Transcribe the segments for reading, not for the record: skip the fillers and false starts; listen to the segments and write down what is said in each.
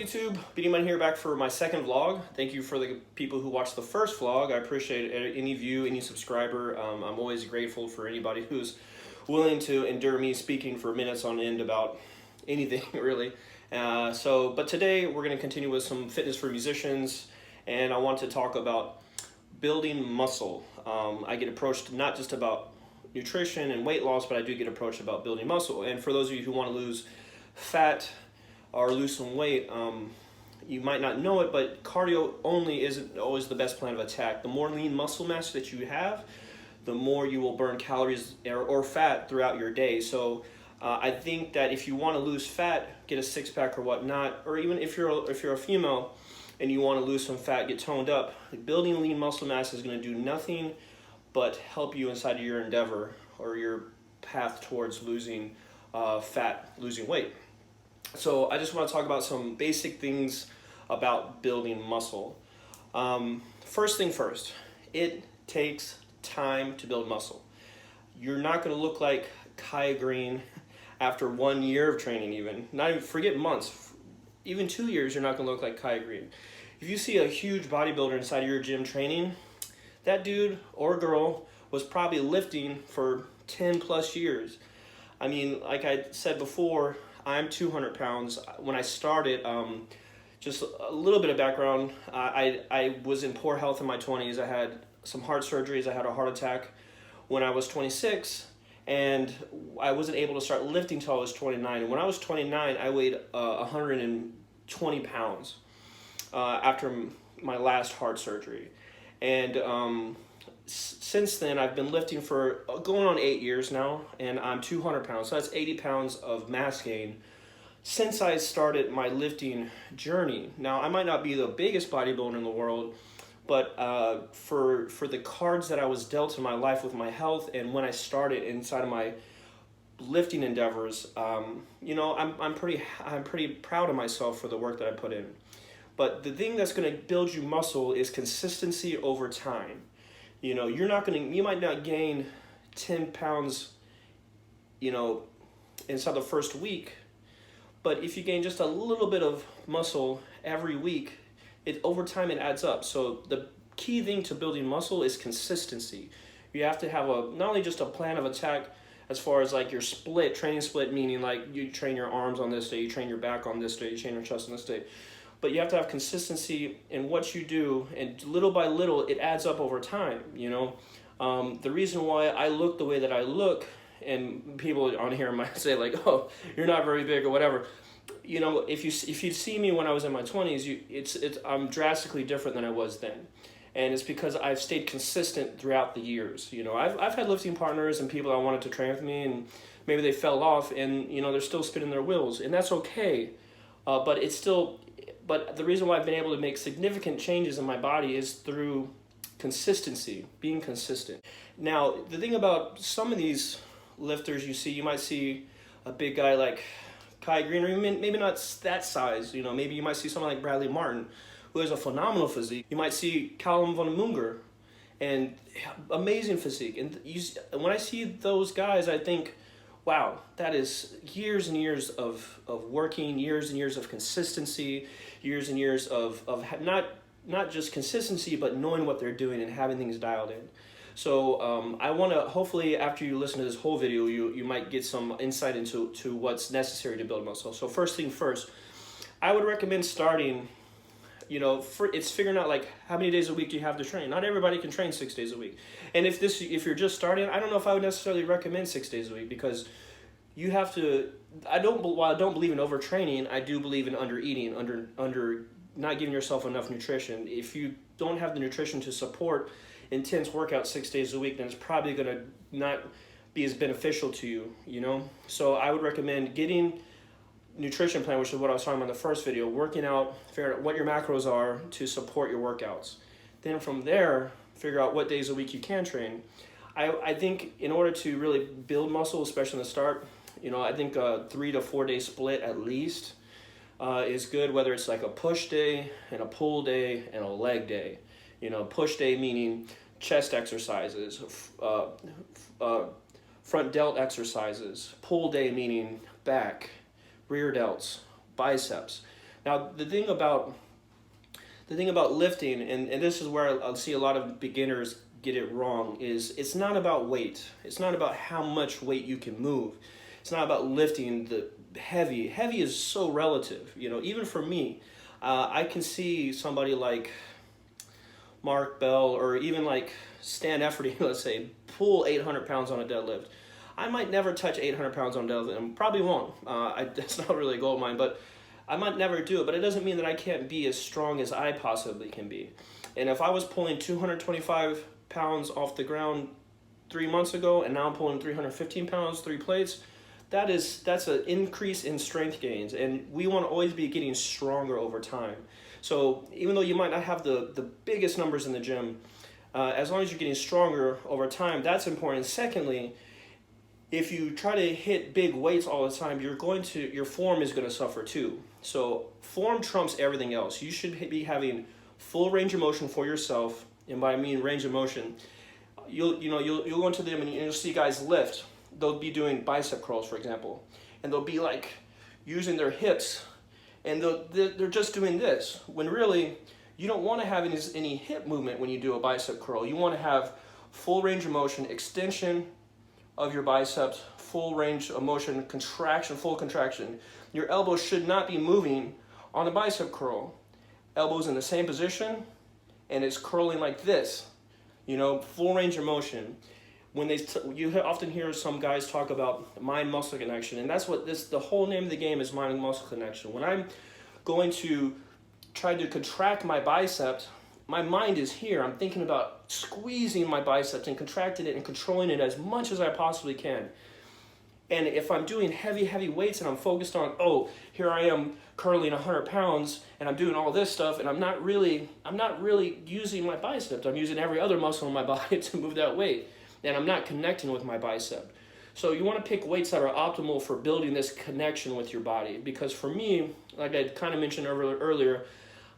YouTube? BeatyMoney here, back for my second vlog. Thank you for the people who watched the first vlog. I appreciate any view, any subscriber. I'm always grateful for anybody who's willing to endure me speaking for minutes on end about anything, really. But today we're going to continue with some fitness for musicians, and I want to talk about building muscle. I get approached not just about nutrition and weight loss, but I do get approached about building muscle. And for those of you who want to lose fat or lose some weight, you might not know it, but cardio only isn't always the best plan of attack. The more lean muscle mass that you have, the more you will burn calories or fat throughout your day. So I think that if you want to lose fat, get a six-pack or whatnot, or even if you're a female and you want to lose some fat, get toned up, building lean muscle mass is going to do nothing but help you inside of your endeavor or your path towards losing fat, losing weight. So I just want to talk about some basic things about building muscle. First thing first, it takes time to build muscle. You're not going to look like Kai Green after 1 year of training, forget months, even 2 years, you're not going to look like Kai Green. If you see a huge bodybuilder inside of your gym training, that dude or girl was probably lifting for 10 plus years. I mean, like I said before, I'm 200 pounds. When I started, just a little bit of background, I was in poor health in my 20s. I had some heart surgeries. I had a heart attack when I was 26, and I wasn't able to start lifting until I was 29. And when I was 29, I weighed 120 pounds after my last heart surgery. And since then, I've been lifting for going on 8 years now, and I'm 200 pounds. So that's 80 pounds of mass gain since I started my lifting journey. Now, I might not be the biggest bodybuilder in the world, but for the cards that I was dealt in my life with my health and when I started inside of my lifting endeavors, I'm pretty proud of myself for the work that I put in. But the thing that's going to build you muscle is consistency over time. You might not gain 10 pounds, inside the first week, but if you gain just a little bit of muscle every week, over time it adds up. So the key thing to building muscle is consistency. You have to have not only just a plan of attack as far as like your training split, meaning like you train your arms on this day, you train your back on this day, you train your chest on this day. But you have to have consistency in what you do, and little by little, it adds up over time, The reason why I look the way that I look, and people on here might say like, oh, you're not very big or whatever. If you see me when I was in my 20s, I'm drastically different than I was then. And it's because I've stayed consistent throughout the years. I've had lifting partners and people that wanted to train with me, and maybe they fell off, and they're still spinning their wheels, and that's okay. But the reason why I've been able to make significant changes in my body is through consistency, being consistent. Now, the thing about some of these lifters you might see a big guy like Kai Green, or maybe not that size, maybe you might see someone like Bradley Martin, who has a phenomenal physique. You might see Callum Van Munger, and amazing physique. And when I see those guys, I think, wow, that is years and years of working, years and years of consistency, years and years of not just consistency, but knowing what they're doing and having things dialed in. So I want to, hopefully after you listen to this whole video, you might get some insight into what's necessary to build muscle. So first thing first, I would recommend starting, it's figuring out like how many days a week you have to train. Not everybody can train 6 days a week. And if you're just starting, I don't know if I would necessarily recommend 6 days a week, because you have to, while I don't believe in overtraining, I do believe in under-eating, under not giving yourself enough nutrition. If you don't have the nutrition to support intense workout 6 days a week, then it's probably going to not be as beneficial to you, So I would recommend getting nutrition plan, which is what I was talking about in the first video, working out, figure out what your macros are to support your workouts. Then from there, figure out what days a week you can train. I think in order to really build muscle, especially in the start, I think a 3 to 4 day split at least is good, whether it's like a push day and a pull day and a leg day. Push day meaning chest exercises, front delt exercises. Pull day meaning back, rear delts, biceps. Now, the thing about lifting, and this is where I'll see a lot of beginners get it wrong, is it's not about weight. It's not about how much weight you can move. It's not about lifting the heavy. Heavy is so relative. You know, even for me, I can see somebody like Mark Bell or even like Stan Efforty, let's say, pull 800 pounds on a deadlift. I might never touch 800 pounds on deadlift, and probably won't. That's not really a goal of mine, but I might never do it. But it doesn't mean that I can't be as strong as I possibly can be. And if I was pulling 225 pounds off the ground 3 months ago, and now I'm pulling 315 pounds, 3 plates, that's an increase in strength gains. And we want to always be getting stronger over time. So even though you might not have the biggest numbers in the gym, as long as you're getting stronger over time, that's important. Secondly, if you try to hit big weights all the time, your form is going to suffer too. So form trumps everything else. You should be having full range of motion for yourself, and by I mean range of motion, you'll go into them and you'll see guys lift. They'll be doing bicep curls, for example, and they'll be like using their hips, and they're just doing this, when really you don't want to have any hip movement when you do a bicep curl. You want to have full range of motion, extension of your biceps, full range of motion, contraction, full contraction. Your elbows should not be moving on a bicep curl. Elbows in the same position, and it's curling like this. You know, full range of motion. When you often hear some guys talk about mind-muscle connection, and that's what the whole name of the game is, mind-muscle connection. When I'm going to try to contract my biceps, my mind is here. I'm thinking about squeezing my biceps and contracting it and controlling it as much as I possibly can. And if I'm doing heavy weights and I'm focused on, oh, here I am curling 100 pounds and I'm doing all this stuff, and I'm not really using my biceps. I'm using every other muscle in my body to move that weight, and I'm not connecting with my bicep. So you want to pick weights that are optimal for building this connection with your body. Because for me, like I kind of mentioned earlier,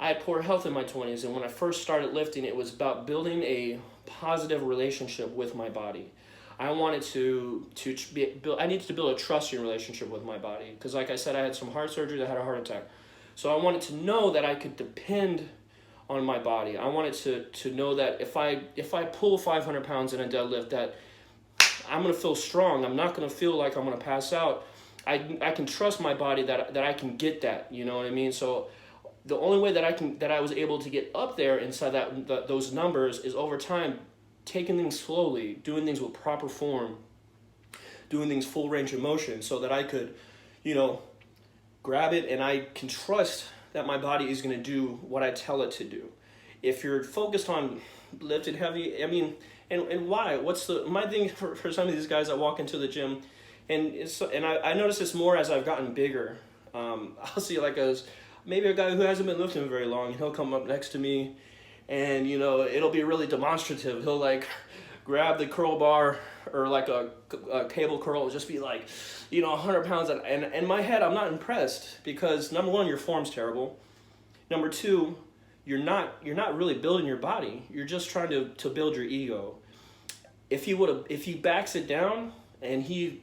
I had poor health in my 20s, and when I first started lifting, it was about building a positive relationship with my body. I wanted I needed to build a trusting relationship with my body, because like I said, I had some heart surgery, I had a heart attack. So I wanted to know that I could depend on my body. I wanted to know that if I pull 500 pounds in a deadlift, that I'm going to feel strong. I'm not going to feel like I'm going to pass out. I can trust my body that I can get that, you know what I mean? So the only way that I was able to get up there inside those numbers is over time, taking things slowly, doing things with proper form, doing things full range of motion, so that I could, grab it and I can trust that my body is going to do what I tell it to do. If you're focused on lifting heavy, I mean, and why? What's my thing for some of these guys that walk into the gym, and I notice this more as I've gotten bigger. I'll see maybe a guy who hasn't been lifting very long, and he'll come up next to me, and it'll be really demonstrative. He'll like grab the curl bar or like a cable curl, just be like, 100 pounds, and in my head I'm not impressed, because number one, your form's terrible. Number two, you're not really building your body. You're just trying to build your ego. If he backs it down and he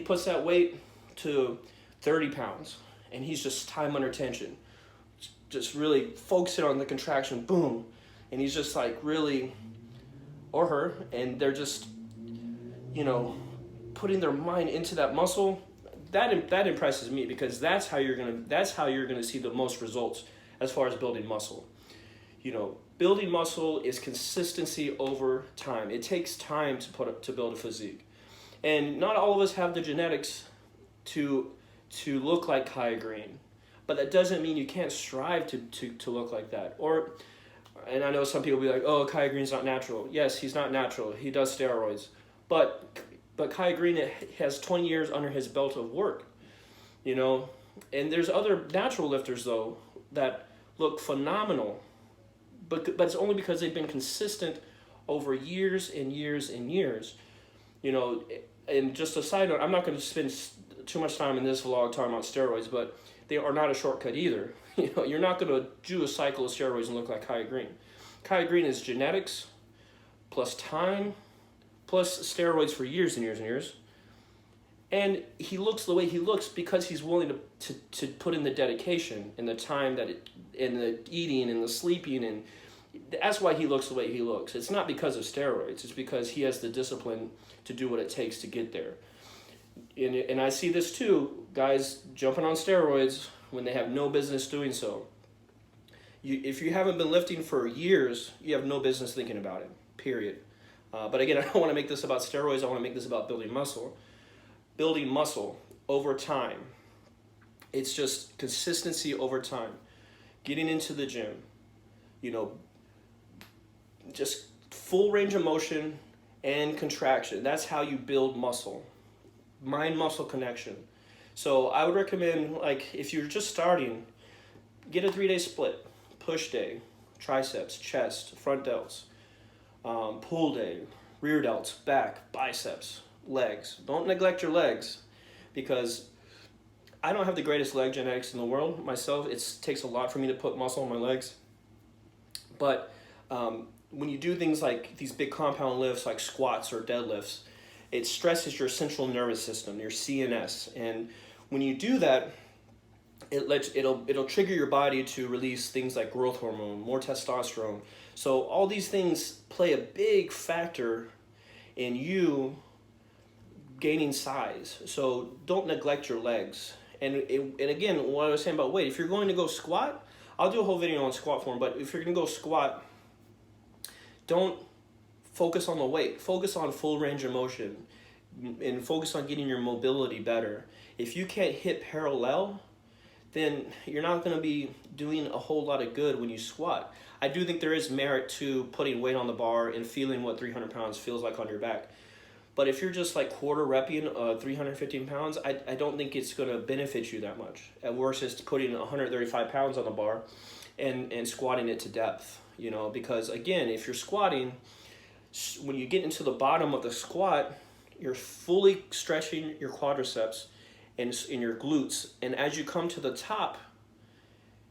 puts that weight to 30 pounds and he's just time under tension, just really focusing on the contraction, boom, and he's just like really, or her, and they're just putting their mind into that muscle, that impresses me, because that's how you're gonna see the most results as far as building muscle. Building muscle is consistency over time. It takes time to build a physique, and not all of us have the genetics to look like Kai Green, but that doesn't mean you can't strive to look like that. And I know some people will be like, oh, Kai Green's not natural. Yes, he's not natural. He does steroids, but Kai Green has 20 years under his belt of work, and there's other natural lifters though that look phenomenal, but it's only because they've been consistent over years and years and years. And just a side note, I'm not going to spend too much time in this vlog talking about steroids, but they are not a shortcut either. You're not going to do a cycle of steroids and look like Kai Green. Kai Green is genetics plus time plus steroids for years and years and years. And he looks the way he looks because he's willing to put in the dedication and the time and the eating and the sleeping, and that's why he looks the way he looks. It's not because of steroids. It's because he has the discipline to do what it takes to get there. And I see this too, guys jumping on steroids when they have no business doing so. If you haven't been lifting for years, you have no business thinking about it, period. But again, I don't want to make this about steroids. I want to make this about building muscle. Building muscle over time. It's just consistency over time. Getting into the gym, just full range of motion and contraction. That's how you build muscle. Mind-muscle connection. So I would recommend, like, if you're just starting, get a 3-day split. Push day, triceps, chest, front delts, pull day, rear delts, back, biceps, legs. Don't neglect your legs, because I don't have the greatest leg genetics in the world myself. It takes a lot for me to put muscle on my legs. But when you do things like these big compound lifts like squats or deadlifts, it stresses your central nervous system, your CNS. And when you do that, it'll trigger your body to release things like growth hormone, more testosterone. So all these things play a big factor in you gaining size. So don't neglect your legs. And again, what I was saying about weight, if you're going to go squat, I'll do a whole video on squat form, but if you're going to go squat, don't focus on the weight. Focus on full range of motion and focus on getting your mobility better. If you can't hit parallel, then you're not going to be doing a whole lot of good when you squat. I do think there is merit to putting weight on the bar and feeling what 300 pounds feels like on your back. But if you're just like quarter repping 315 pounds, I don't think it's going to benefit you that much. At worst, it's putting 135 pounds on the bar and squatting it to depth, because again, if you're squatting, when you get into the bottom of the squat, you're fully stretching your quadriceps and in your glutes. And as you come to the top,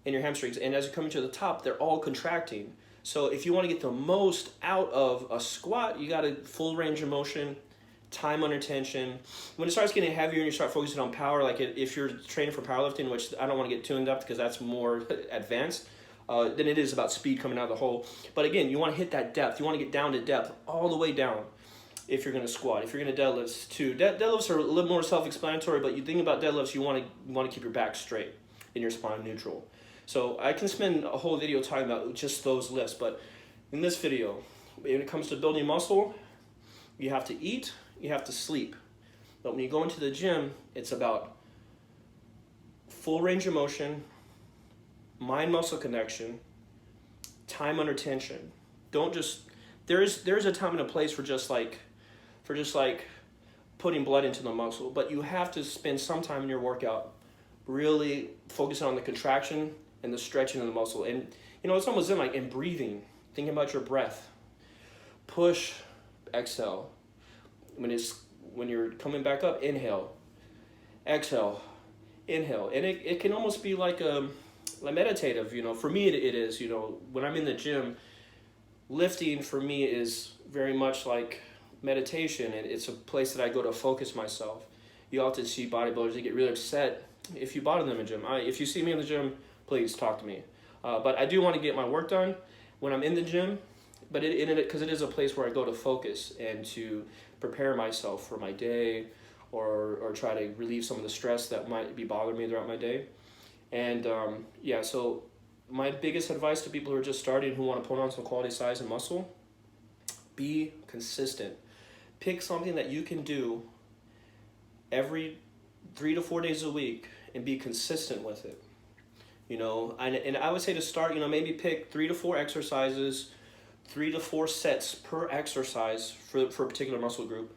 in your hamstrings, and as you come to the top, they're all contracting. So if you want to get the most out of a squat, you got a full range of motion, time under tension. When it starts getting heavier and you start focusing on power, like if you're training for powerlifting, which I don't want to get too in depth because that's more advanced, than it is about speed coming out of the hole. But again, you want to hit that depth. You want to get down to depth, all the way down if you're going to squat. If you're going to deadlifts too. Deadlifts are a little more self-explanatory, but you think about deadlifts, you want to keep your back straight and your spine neutral. So I can spend a whole video talking about just those lifts, but in this video, when it comes to building muscle, you have to eat, you have to sleep. But when you go into the gym, it's about full range of motion, mind-muscle connection, time under tension. Don't just, there's a time and a place for just like putting blood into the muscle, but you have to spend some time in your workout really focusing on the contraction and the stretching of the muscle. And it's almost in breathing, thinking about your breath. Push, exhale. When you're coming back up, inhale, exhale, inhale. And it can almost be like meditative, For me, it is, when I'm in the gym, lifting for me is very much like meditation, and it's a place that I go to focus myself. You often see bodybuilders, they get really upset if you bother them in the gym. If you see me in the gym, please talk to me. But I do want to get my work done when I'm in the gym, but because it is a place where I go to focus and to prepare myself for my day, or try to relieve some of the stress that might be bothering me throughout my day. And so my biggest advice to people who are just starting, who want to put on some quality size and muscle, be consistent. Pick something that you can do every 3 to 4 days a week and be consistent with it. And I would say to start, maybe pick 3 to 4 exercises, 3 to 4 sets per exercise for a particular muscle group,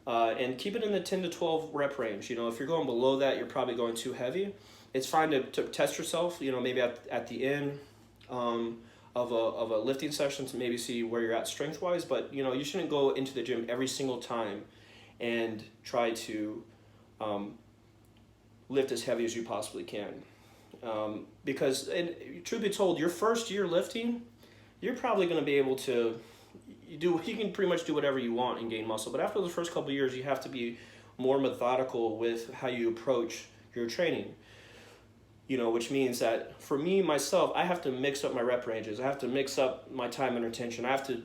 and keep it in the 10 to 12 rep range. If you're going below that, you're probably going too heavy. It's fine to test yourself, maybe at the end of a lifting session to maybe see where you're at strength-wise, but you shouldn't go into the gym every single time and try to lift as heavy as you possibly can. Because, and truth be told, your first year lifting, you're probably going to be able to you can pretty much do whatever you want and gain muscle, but after the first couple of years, you have to be more methodical with how you approach your training. You know, which means that for me, myself, I have to mix up my rep ranges. I have to mix up my time and retention. I have to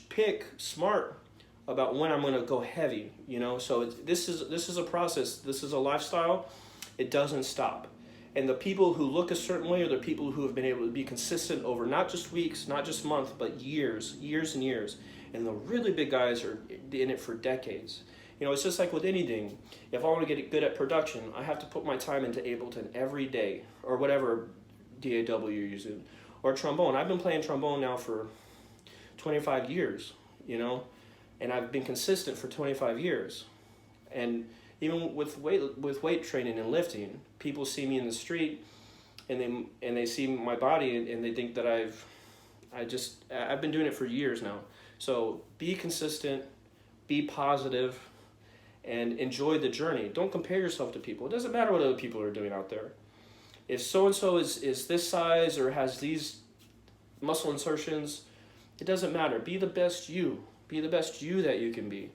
pick smart about when I'm going to go heavy, you know? So this is a process. This is a lifestyle. It doesn't stop. And the people who look a certain way are the people who have been able to be consistent over not just weeks, not just months, but years and years. And the really big guys are in it for decades. You know, it's just like with anything. If I want to get good at production, I have to put my time into Ableton every day, or whatever DAW you're using, or trombone. I've been playing trombone now for 25 years, you know, and I've been consistent for 25 years. And even with weight training and lifting, people see me in the street, and they see my body, and they think that I've been doing it for years now. So be consistent, be positive, and enjoy the journey. Don't compare yourself to people. It doesn't matter what other people are doing out there. If so-and-so is this size or has these muscle insertions, it doesn't matter. Be the best you. Be the best you that you can be.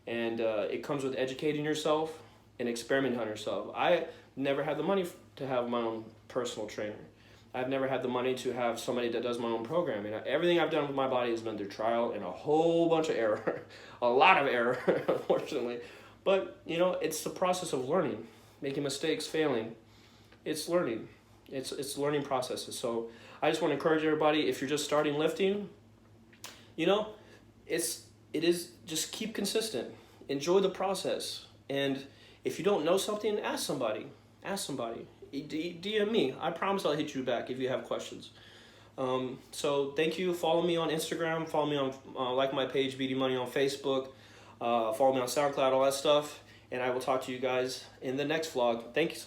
And it comes with educating yourself and experimenting on yourself. I never had the money to have my own personal trainer. I've never had the money to have somebody that does my own programming. Everything I've done with my body has been through trial and a whole bunch of error. A lot of error, unfortunately. But, you know, it's the process of learning, making mistakes, failing. It's learning. It's learning processes. So I just want to encourage everybody, if you're just starting lifting, you know, it is just keep consistent. Enjoy the process. And if you don't know something, ask somebody. Ask somebody. DM me. I promise I'll hit you back if you have questions. So thank you. Follow me on Instagram. Follow me on like my page, BeatyMoney, on Facebook. Follow me on SoundCloud, all that stuff. And I will talk to you guys in the next vlog. Thanks.